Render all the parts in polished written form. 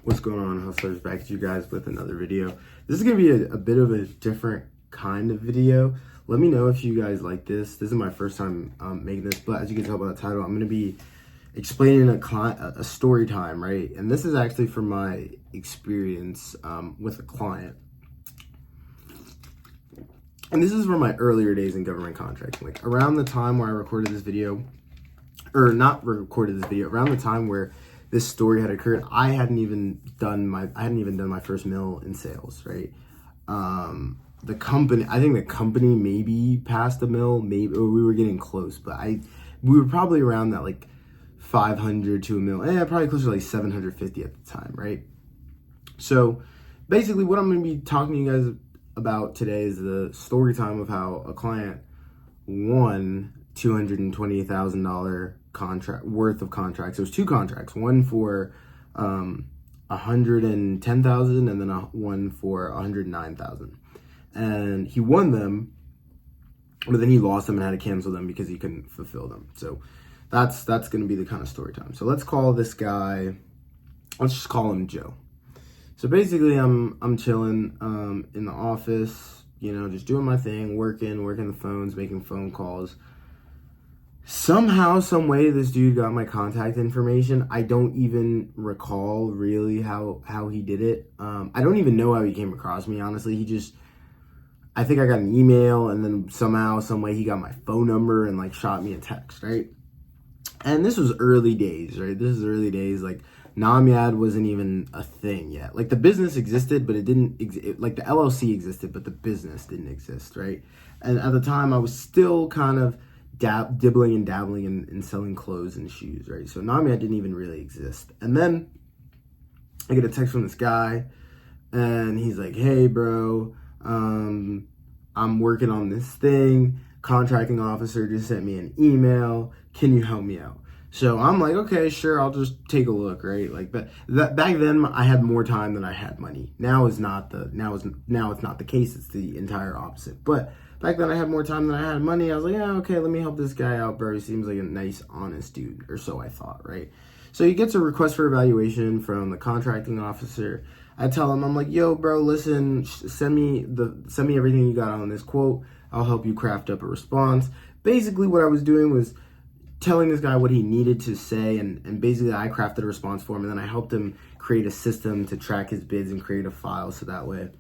What's going on, hustlers? Back at you guys with another video. This is going to be a bit of a different kind of video. Let me know if you guys like this. This is my first time making this, but as you can tell by the title, I'm going to be explaining a story time, right? And this is actually from my experience with a client. And this is from my earlier days in government contracting. Like around the time where I recorded this video, or not recorded this video, around the time where this story had occurred, I hadn't even done my first mil in sales, right? The company, I think the company maybe passed a mil, maybe, or we were getting close, but we were probably around that like 500 to a mil, probably closer to like 750 at the time, right? So basically what I'm going to be talking to you guys about today is the story time of how a client won $220,000 contract worth of contracts. There was two contracts, one for $110,000 and then one for $109,000. And he won them, but then he lost them and had to cancel them because he couldn't fulfill them. So that's going to be the kind of story time. So let's call this guy, let's just call him Joe. So basically I'm chilling in the office, you know, just doing my thing, working the phones, making phone calls. Somehow, some way, this dude got my contact information. I don't even recall really how he did it. I don't even know how he came across me, honestly. I think I got an email, and then somehow, some way, he got my phone number and like shot me a text, right? And this was early days, right? This is early days. Like Nomad wasn't even a thing yet. Like the business existed, but it didn't like the LLC existed, but the business didn't exist, right? And at the time, I was still kind of dibbling and dabbling in selling clothes and shoes, right? So Nomad didn't even really exist. And then I get a text from this guy, and he's like, "Hey, bro, I'm working on this thing. Contracting officer just sent me an email. Can you help me out?" So I'm like, okay, sure, I'll just take a look, right? Like, but back then I had more time than I had money. Now it's not the case. It's the entire opposite. But back then I had more time than I had money. I was like, yeah, okay, let me help this guy out, bro. He seems like a nice, honest dude, or so I thought, right? So he gets a request for evaluation from the contracting officer. I tell him, I'm like, yo, bro, listen, send me everything you got on this quote. I'll help you craft up a response. Basically, what I was doing was telling this guy what he needed to say, and basically I crafted a response for him, and then I helped him create a system to track his bids and create a file so that way it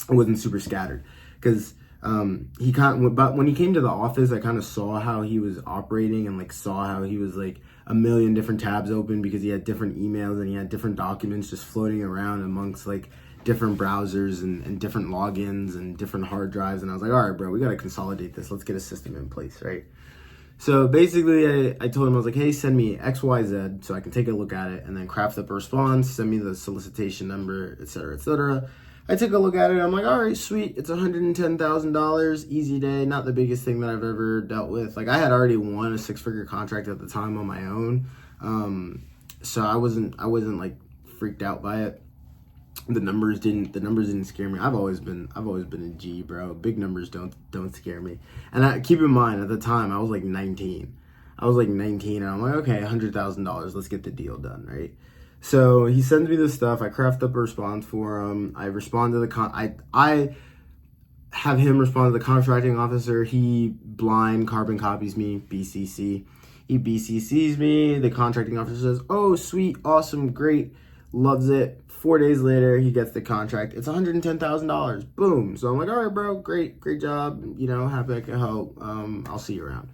wasn't super scattered. Because but when he came to the office, I kind of saw how he was operating and like saw how he was like a million different tabs open because he had different emails and he had different documents just floating around amongst like different browsers and different logins and different hard drives. And I was like, all right, bro, we got to consolidate this. Let's get a system in place, right? So basically I told him, I was like, hey, send me XYZ so I can take a look at it and then craft up a response, send me the solicitation number, etc., etc. I took a look at it. I'm like, all right, sweet. It's $110,000, easy day. Not the biggest thing that I've ever dealt with. Like I had already won a 6-figure contract at the time on my own. So I wasn't like freaked out by it. The numbers didn't scare me. I've always been a G, bro. Big numbers don't scare me. And keep in mind, at the time I was like 19. And I'm like, okay, $100,000. Let's get the deal done, right? So he sends me this stuff. I craft up a response for him. I respond to I have him respond to the contracting officer. He blind carbon copies me, BCC. He BCCs me. The contracting officer says, oh, sweet, awesome, great, loves it. 4 days later, he gets the contract. It's $110,000. Boom. So I'm like, all right, bro, great job. You know, happy I can help. I'll see you around.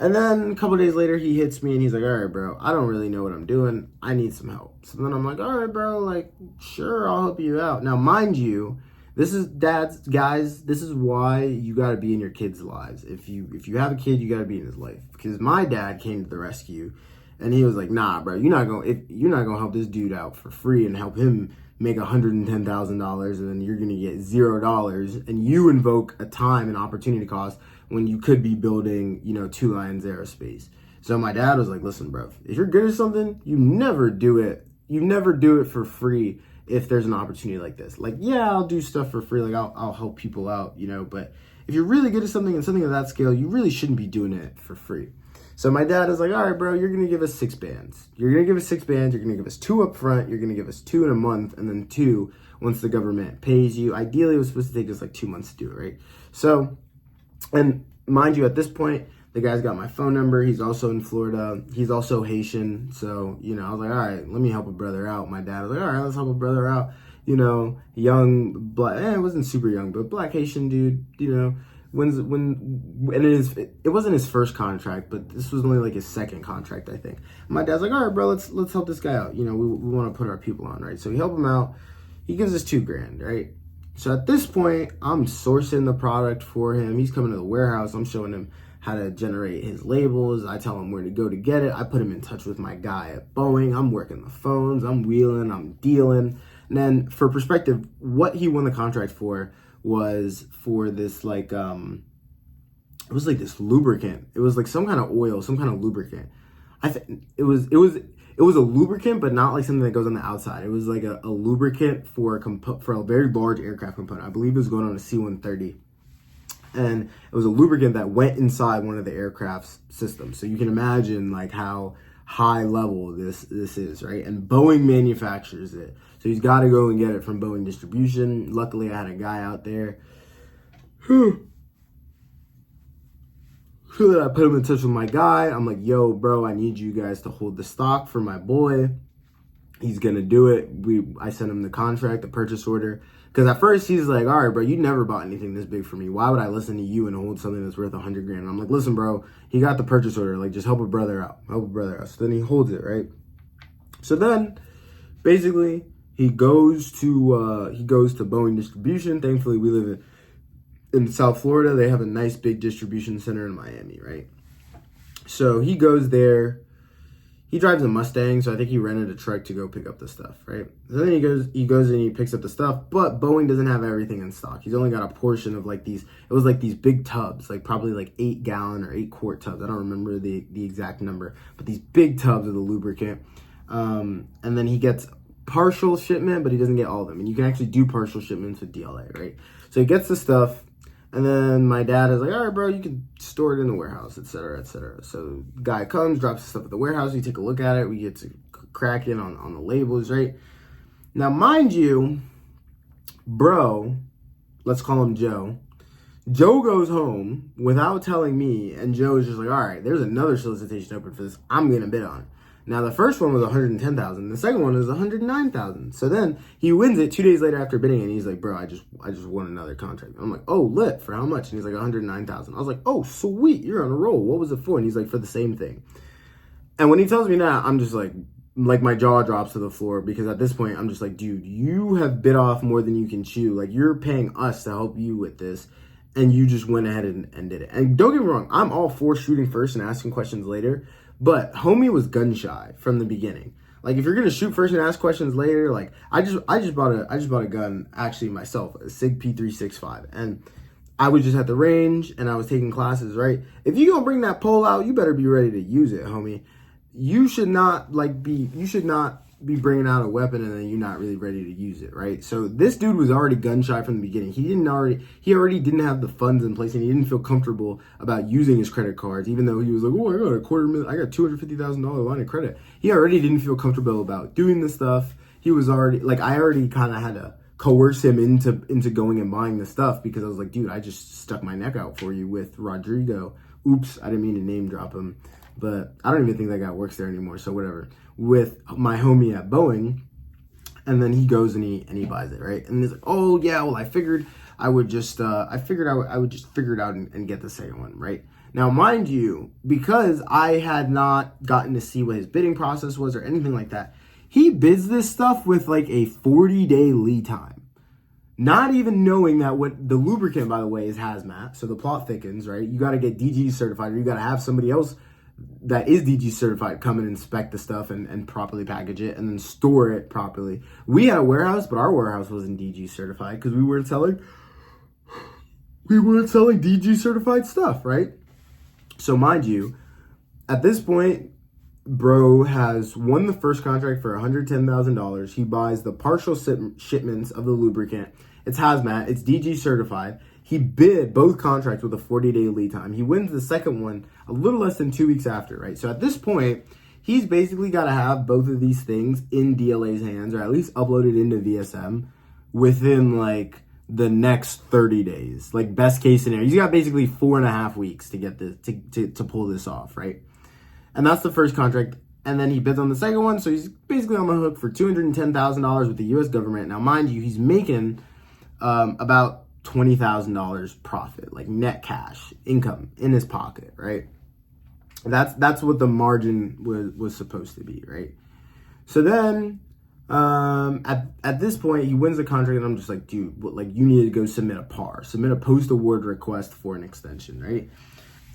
And then a couple days later, he hits me and he's like, all right, bro, I don't really know what I'm doing. I need some help. So then I'm like, all right, bro, like, sure, I'll help you out. Now, mind you, this is guys, this is why you got to be in your kids' lives. If you have a kid, you got to be in his life. Because my dad came to the rescue and he was like, nah, bro, you're not going to help this dude out for free and help him make $110,000 and then you're going to get $0 and you invoke a time and opportunity cost when you could be building, you know, 2 Lions Aerospace. So my dad was like, listen, bro, if you're good at something, you never do it. You never do it for free if there's an opportunity like this. Like, yeah, I'll do stuff for free. Like I'll help people out, you know, but if you're really good at something and something of that scale, you really shouldn't be doing it for free. So my dad is like, all right, bro, you're going to give us 6 bands. You're going to give us 6 bands. You're going to give us 2 up front. You're going to give us 2 in a month, and then 2 once the government pays you. Ideally, it was supposed to take us like 2 months to do it, right? So, and mind you, at this point, the guy's got my phone number. He's also in Florida. He's also Haitian. So, you know, I was like, all right, let me help a brother out. My dad was like, all right, let's help a brother out. You know, young, black, it wasn't super young, but black Haitian dude, you know. It wasn't his first contract, but this was only like his second contract, I think. My dad's like, all right, bro, let's help this guy out. You know, we want to put our people on, right? So we help him out. He gives us $2,000, right? So at this point, I'm sourcing the product for him. He's coming to the warehouse. I'm showing him how to generate his labels. I tell him where to go to get it. I put him in touch with my guy at Boeing. I'm working the phones. I'm wheeling. I'm dealing. And then for perspective, what he won the contract for was for this like it was like this lubricant. It was like some kind of oil, some kind of lubricant. I think it was a lubricant, but not like something that goes on the outside. It was like a lubricant for a very large aircraft component. I believe it was going on a C-130, and it was a lubricant that went inside one of the aircraft's systems. So you can imagine like how high level this is, right? And Boeing manufactures it. So he's got to go and get it from Boeing Distribution. Luckily, I had a guy out there so that I put him in touch with my guy. I'm like, yo, bro, I need you guys to hold the stock for my boy. He's going to do it. I sent him the contract, the purchase order. Because at first he's like, all right, bro, you never bought anything this big for me. Why would I listen to you and hold something that's worth $100,000? And I'm like, listen, bro, he got the purchase order. Like, just help a brother out. Help a brother out. So then he holds it, right? So then, basically, he goes to Boeing Distribution. Thankfully, we live in South Florida. They have a nice big distribution center in Miami, right? So he goes there. He drives a Mustang, so I think he rented a truck to go pick up the stuff, right? So then he goes and he picks up the stuff, but Boeing doesn't have everything in stock. He's only got a portion of like these, it was like these big tubs, like probably like 8-gallon or 8-quart tubs. I don't remember the exact number, but these big tubs of the lubricant. And then he gets partial shipment, but he doesn't get all of them. And you can actually do partial shipments with DLA, right? So he gets the stuff, and then my dad is like, all right, bro, you can store it in the warehouse, et cetera, et cetera. So guy comes, drops the stuff at the warehouse. We take a look at it. We get to crack in on the labels, right? Now, mind you, bro, let's call him Joe. Joe goes home without telling me, and Joe is just like, all right, there's another solicitation open for this. I'm going to bid on it. Now, the first one was $110,000. The second one was $109,000. So then he wins it 2 days later after bidding, and he's like, bro, I just won another contract. I'm like, oh, lit, for how much? And he's like, $109,000. I was like, oh, sweet, you're on a roll. What was it for? And he's like, for the same thing. And when he tells me that, I'm just like my jaw drops to the floor, because at this point, I'm just like, dude, you have bit off more than you can chew. Like, you're paying us to help you with this, and you just went ahead and did it. And don't get me wrong, I'm all for shooting first and asking questions later. But homie was gun shy from the beginning. Like, if you're gonna shoot first and ask questions later, like I just bought a gun actually myself, a SIG P365, and I was just at the range and I was taking classes, right? If you gonna bring that pole out, you better be ready to use it, homie. You should not be bringing out a weapon and then you're not really ready to use it, right? So this dude was already gun shy from the beginning. He already didn't have the funds in place, and he didn't feel comfortable about using his credit cards, even though he was like, oh, I got $250,000 line of credit. He already didn't feel comfortable about doing this stuff. He was already like, I already kind of had to coerce him into going and buying the stuff, because I was like, dude, I just stuck my neck out for you with Rodrigo. Oops, I didn't mean to name drop him, but I don't even think that guy works there anymore, so whatever. With my homie at Boeing, and then he goes and he buys it, right? And he's like, oh yeah, well, I figured I would just figure it out and get the second one, right? Now, mind you, because I had not gotten to see what his bidding process was or anything like that, he bids this stuff with like a 40-day lead time. Not even knowing that what the lubricant, by the way, is hazmat, so the plot thickens, right? You got to get DG certified, or you got to have somebody else that is DG certified come and inspect the stuff and properly package it and then store it properly. We had a warehouse, but our warehouse wasn't DG certified because we weren't selling DG certified stuff, right? So mind you, at this point, bro has won the first contract for $110,000. He buys the partial shipments of the lubricant. It's hazmat. It's DG certified. He bid both contracts with a 40-day lead time. He wins the second one a little less than 2 weeks after, right? So at this point, he's basically got to have both of these things in DLA's hands, or at least uploaded into VSM within like the next 30 days. Like best case scenario, he's got basically 4.5 weeks to get this to pull this off, right? And that's the first contract. And then he bids on the second one, so he's basically on the hook for $210,000 with the U.S. government. Now, mind you, he's making about $20,000 profit, like net cash income in his pocket, right? That's what the margin was supposed to be, right? So then at this point, he wins the contract, and I'm just like, dude, like you need to go submit a post award request for an extension, right?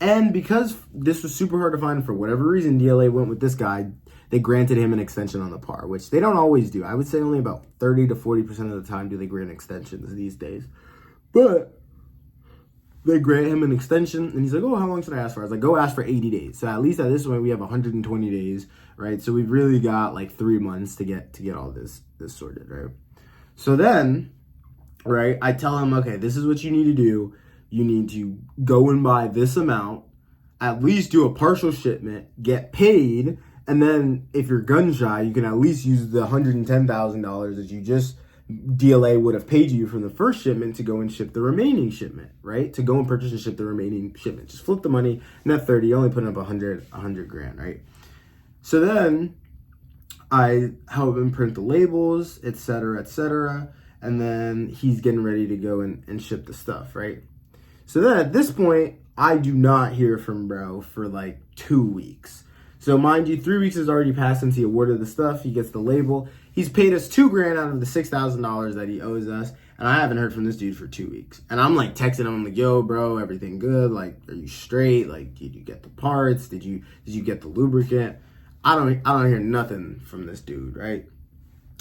And because this was super hard to find for whatever reason, DLA went with this guy. They granted him an extension on the par, which they don't always do. I would say only about 30 to 40% of the time do they grant extensions these days. But they grant him an extension, and he's like, oh, how long should I ask for? I was like, go ask for 80 days. So at least at this point, we have 120 days, right? So we've really got like 3 months to get all this sorted, right? So then, right, I tell him, okay, this is what you need to do. You need to go and buy this amount, at least do a partial shipment, get paid, and then if you're gun shy, you can at least use the $110,000 that you just DLA would have paid you from the first shipment to go and ship the remaining shipment, right? To go and purchase and ship the remaining shipment. Just flip the money, net 30, you only put up 100 grand, right? So then I help him print the labels, etc., and then he's getting ready to go and ship the stuff, right? So then at this point, I do not hear from bro for like 2 weeks. So mind you, 3 weeks has already passed since he awarded the stuff. He gets the label. He's paid us $2 grand out of the $6,000 that he owes us. And I haven't heard from this dude for 2 weeks. And I'm like texting him, I'm like, yo, bro, everything good? Like, are you straight? Like, did you get the parts? Did you get the lubricant? I don't hear nothing from this dude, right?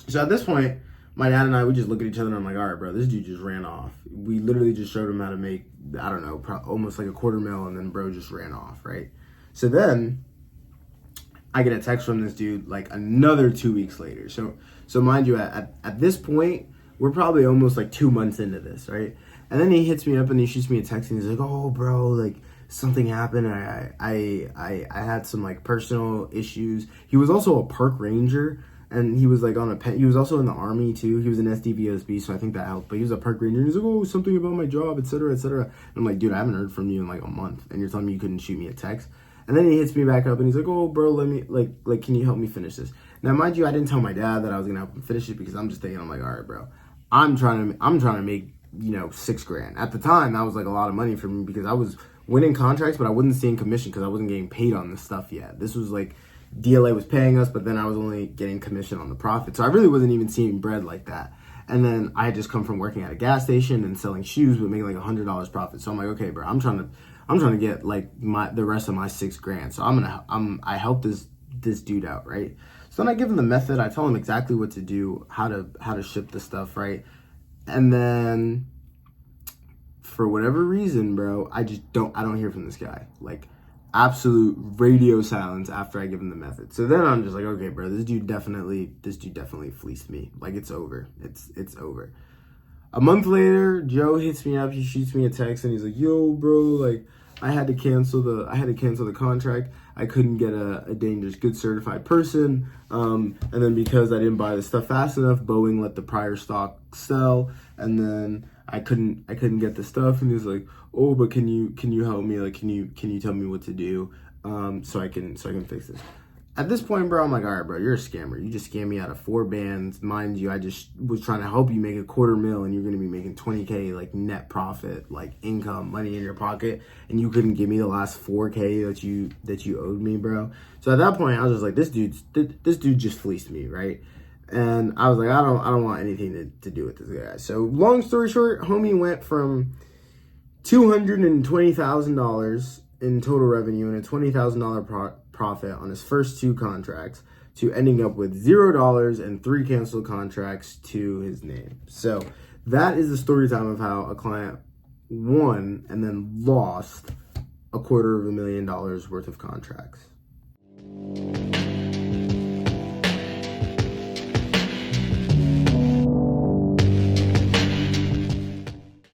So at this point, my dad and I, we just look at each other and I'm like, all right, bro, this dude just ran off. We literally just showed him how to make, I don't know, almost like $250,000, and then bro just ran off, right? So then I get a text from this dude like another 2 weeks later. So mind you, at this point, we're probably almost like 2 months into this, right? And then he hits me up and he shoots me a text and he's like, oh, bro, like something happened. I had some like personal issues. He was also a park ranger. And he was like he was also in the army too. He was an SDVSB, so I think that helped. But he was a park ranger. And he's like, oh, something about my job, etc., etc. And I'm like, dude, I haven't heard from you in like a month. And you're telling me you couldn't shoot me a text? And then he hits me back up and he's like, oh, bro, let me, like, can you help me finish this? Now, mind you, I didn't tell my dad that I was going to help him finish it because I'm just thinking, I'm like, all right, bro, I'm trying to make, $6 grand. At the time, that was like a lot of money for me because I was winning contracts, but I wasn't seeing commission because I wasn't getting paid on this stuff yet. This was like, DLA was paying us, but then I was only getting commission on the profit. So I really wasn't even seeing bread like that. And then I had just come from working at a gas station and selling shoes, but making like $100 profit. So I'm like, okay, bro, I'm trying to get like the rest of my $6 grand. So I help this dude out, right? So then I give him the method. I tell him exactly what to do, how to ship the stuff, right? And then for whatever reason, bro, I don't hear from this guy. Like, absolute radio silence after I give him the method. So then I'm just like, okay, bro, this dude definitely fleeced me. Like, it's over. It's over. A month later, Joe hits me up. He shoots me a text and he's like, yo, bro, like, I had to cancel the contract. I couldn't get a dangerous goods certified person. And then because I didn't buy the stuff fast enough, Boeing let the prior stock sell. And then I couldn't get the stuff. And he's like, oh, but can you help me? Like, can you tell me what to do so I can fix this? At this point, bro, I'm like, all right, bro, you're a scammer. You just scammed me out of 4 bands. Mind you, I just was trying to help you make $250,000 and you're going to be making $20K like net profit, like income, money in your pocket. And you couldn't give me the last $4K that you owed me, bro. So at that point, I was just like, this dude just fleeced me, right? And I was like, I don't want anything to do with this guy. So long story short, homie went from $220,000 in total revenue and a $20,000 profit on his first 2 contracts to ending up with $0 and 3 canceled contracts to his name. So that is the story time of how a client won and then lost $250,000 worth of contracts.